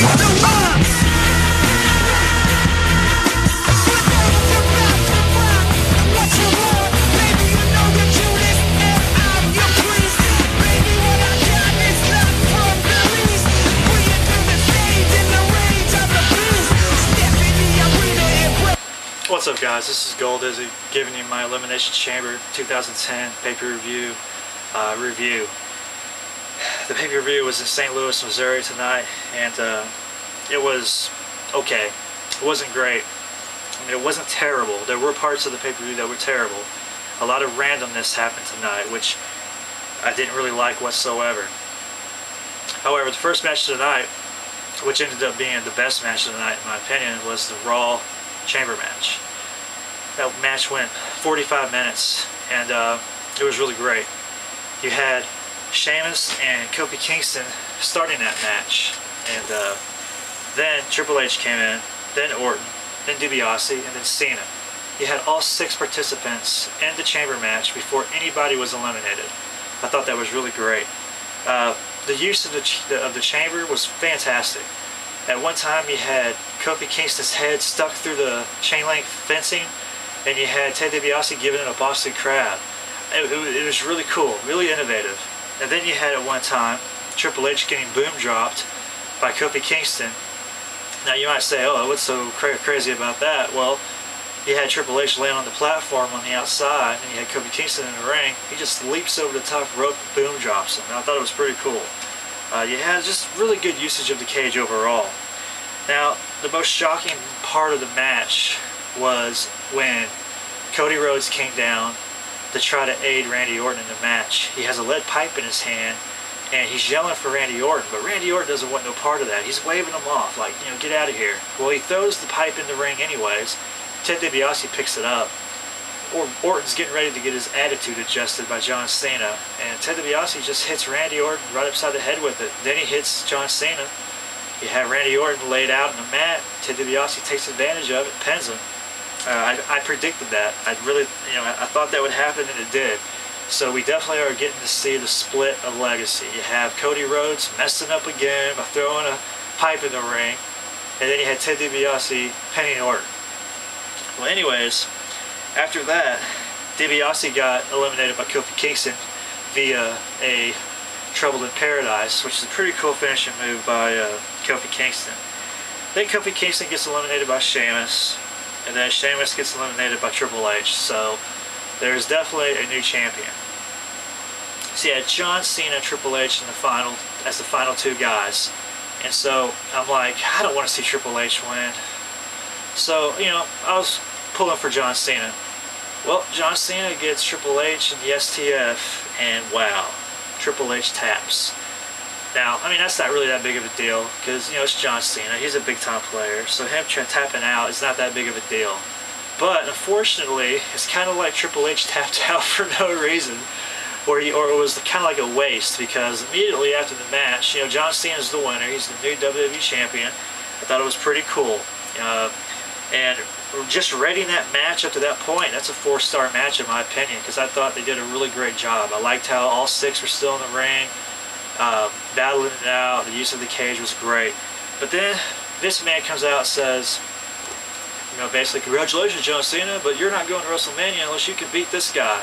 What's up, guys? This is Gold Dizzy giving you my Elimination Chamber 2010 pay-per-view review. The pay-per-view was in St. Louis, Missouri tonight, and it was okay. It wasn't great. I mean, it wasn't terrible. There were parts of the pay-per-view that were terrible. A lot of randomness happened tonight, which I didn't really like whatsoever. However, the first match of the night, which ended up being the best match of the night in my opinion, was the Raw Chamber match. That match went 45 minutes, and it was really great. You had SHEAMUS and Kofi Kingston starting that match, and then Triple H came in, then Orton, then DIBIASE, and then CENA. You had all 6 participants in the chamber match before anybody was eliminated. I thought that was really great. The use of the chamber was fantastic. At one time you had Kofi Kingston's head stuck through the chain link fencing, and you had Ted DiBiase giving it a Boston Crab. It was really cool, really innovative. And then you had at one time Triple H getting boom dropped by Kofi Kingston. Now you might say, oh, what's so crazy about that? Well, you had Triple H laying on the platform on the outside, and you had Kofi Kingston in the ring. He just leaps over the top rope and boom drops him. And I thought it was pretty cool. You had just really good usage of the cage overall. Now, the most shocking part of the match was when Cody Rhodes came down to try to aid Randy Orton in the match. He has a lead pipe in his hand, and he's yelling for Randy Orton, but Randy Orton doesn't want no part of that. He's waving him off, like, you know, get out of here. Well, he throws the pipe in the ring anyways. Ted DiBiase picks it up. Orton's getting ready to get his attitude adjusted by John Cena, and Ted DiBiase just hits Randy Orton right upside the head with it. Then he hits John Cena. You have Randy Orton laid out in the mat. Ted DiBiase takes advantage of it, pins him. I predicted that. I thought that would happen, and it did. So we definitely are getting to see the split of legacy. You have Cody Rhodes messing up again by throwing a pipe in the ring, and then you had Ted DiBiase pinning Orton. Well, anyways, after that, DiBiase got eliminated by Kofi Kingston via a Trouble in Paradise, which is a pretty cool finishing move by Kofi Kingston. Then Kofi Kingston gets eliminated by SHEAMUS, and then SHEAMUS gets eliminated by Triple H, so there's definitely a new champion. So you had John Cena and Triple H in the final, as the final 2 guys, and so I'm like, I don't want to see Triple H win. So, you know, I was pulling for John Cena. Well, John Cena gets Triple H in the STF, and wow, Triple H taps. Now, I mean, that's not really that big of a deal, because, you know, it's John Cena. He's a big-time player, so him tapping out is not that big of a deal. But, unfortunately, it's kind of like Triple H tapped out for no reason, or it was kind of like a waste, because immediately after the match, you know, John Cena's the winner. He's the new WWE champion. I thought it was pretty cool. And just rating that match up to that point, that's a 4-star match in my opinion, because I thought they did a really great job. I liked how all 6 were still in the ring, battling it out. The use of the cage was great. But then this man comes out and says, you know, basically, congratulations, John Cena, but you're not going to WrestleMania unless you can beat this guy.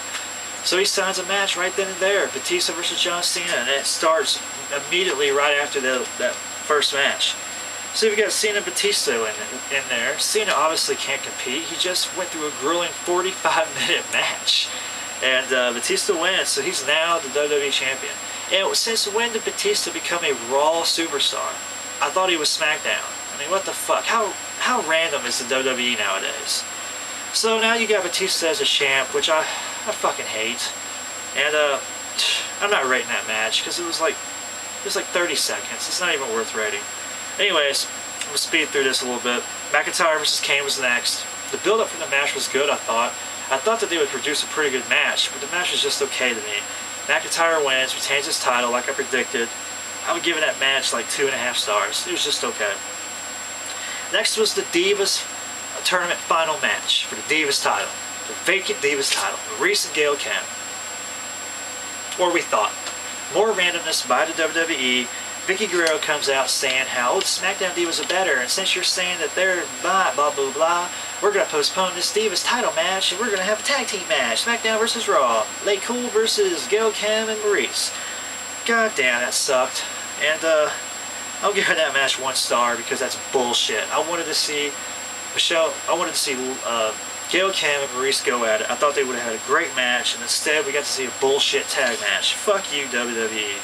So he signs a match right then and there, Batista versus John Cena, and it starts immediately right after that first match. So we've got Cena and Batista in there. Cena obviously can't compete. He just went through a grueling 45-minute match. And Batista wins, so he's now the WWE champion. And since when did Batista become a Raw superstar? I thought he was SmackDown. I mean, what the fuck? How random is the WWE nowadays? So now you got Batista as a champ, which I fucking hate. And I'm not rating that match, because it was like 30 seconds. It's not even worth rating. Anyways, I'm going to speed through this a little bit. McIntyre versus Kane was next. The build-up for the match was good, I thought. I thought that they would produce a pretty good match, but the match was just okay to me. McIntyre wins, retains his title like I predicted. I would give that match like 2.5 stars. It was just okay. Next was the Divas Tournament final match for the Divas title. The vacant Divas title. MARYSE and GAIL Kim. Or we thought. More randomness by the WWE. Vicky Guerrero comes out saying how, oh, the SmackDown Divas are better, and since you're saying that they're blah, blah, blah, blah, we're going to postpone this Divas title match, and we're going to have a tag team match, SmackDown versus Raw, LAYCOOL versus GAIL, Kim, and MARYSE. God damn, that sucked. And, I'll give that match 1 star because that's bullshit. I wanted to see GAIL, Kim, and MARYSE go at it. I thought they would have had a great match, and instead we got to see a bullshit tag match. Fuck you, WWE.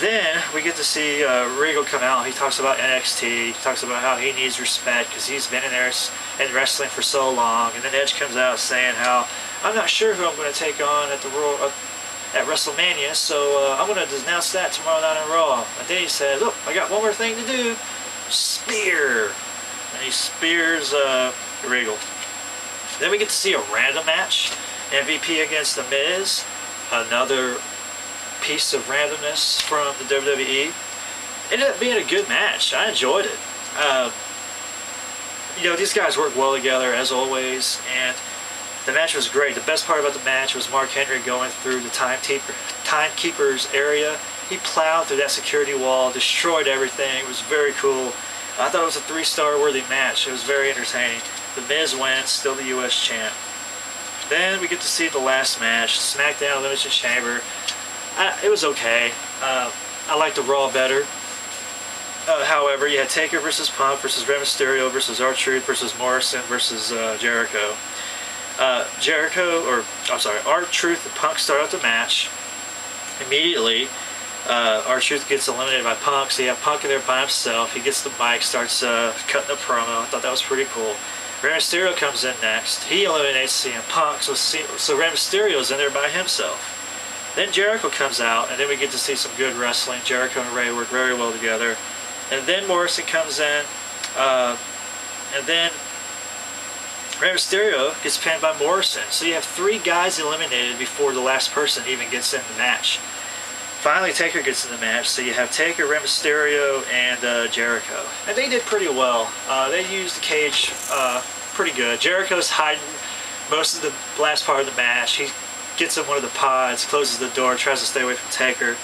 Then we get to see Regal come out. He talks about NXT. He talks about how he needs respect because he's been in there in wrestling for so long. And then Edge comes out saying how I'm not sure who I'm going to take on at the at WrestleMania, so I'm going to announce that tomorrow night on Raw. And then he says, "Look, I got one more thing to do: spear." And he spears Regal. Then we get to see a random match: MVP against The Miz. Another piece of randomness from the WWE. It ended up being a good match. I enjoyed it. You know, these guys work well together as always, and the match was great. The best part about the match was Mark Henry going through the timekeeper's area. He plowed through that security wall, destroyed everything. It was very cool. I thought it was a 3-star worthy match. It was very entertaining. The Miz wins, still the U.S. champ. Then we get to see the last match, SmackDown Elimination Chamber. It was okay. I liked the Raw better. However, you had Taker versus Punk versus Rey Mysterio versus R-Truth versus Morrison versus Jericho. R-Truth and Punk start out the match. Immediately, R-Truth gets eliminated by Punk, so you have Punk in there by himself. He gets the mic, starts cutting a promo. I thought that was pretty cool. Rey Mysterio comes in next. He eliminates CM Punk, so Rey Mysterio's in there by himself. Then Jericho comes out, and then we get to see some good wrestling. Jericho and Rey work very well together. And then Morrison comes in, and then Rey Mysterio gets pinned by Morrison. So you have 3 guys eliminated before the last person even gets in the match. Finally, Taker gets in the match, so you have Taker, Rey Mysterio, and Jericho. And they did pretty well. They used the cage pretty good. Jericho's hiding most of the last part of the match. He gets in one of the pods, closes the door, tries to stay away from Taker.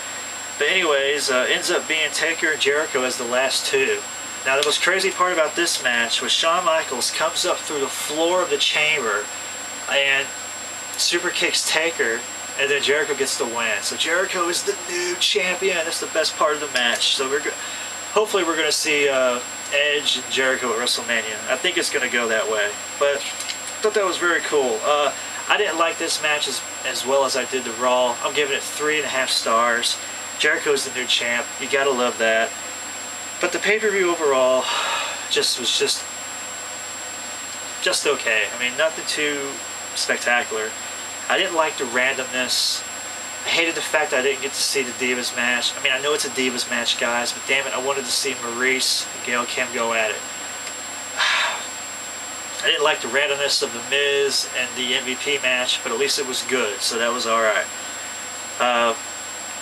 But anyways, ends up being Taker and Jericho as the last 2. Now the most crazy part about this match was Shawn Michaels comes up through the floor of the chamber and super kicks Taker, and then Jericho gets the win. So Jericho is the new champion. That's the best part of the match. So hopefully we're going to see Edge and Jericho at WrestleMania. I think it's going to go that way. But I thought that was very cool. I didn't like this match as well as I did the Raw. I'm giving it 3.5 stars. Jericho's the new champ. You gotta love that. But the pay-per-view overall was just okay. I mean, nothing too spectacular. I didn't like the randomness. I hated the fact that I didn't get to see the Divas match. I mean, I know it's a Divas match, guys, but damn it, I wanted to see MARYSE and GAIL, Kim go at it. I didn't like the randomness of The Miz and the MVP match, but at least it was good, so that was alright.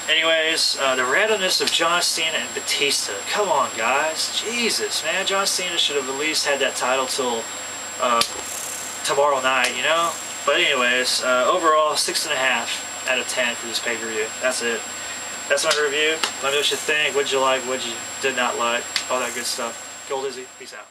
Anyways, the randomness of John Cena and Batista. Come on, guys. Jesus, man. John Cena should have at least had that title till tomorrow night, you know? But anyways, overall, 6.5 out of 10 for this pay-per-view. That's it. That's my review. Let me know what you think. What'd you like? What you did not like? All that good stuff. Gold Izzy. Peace out.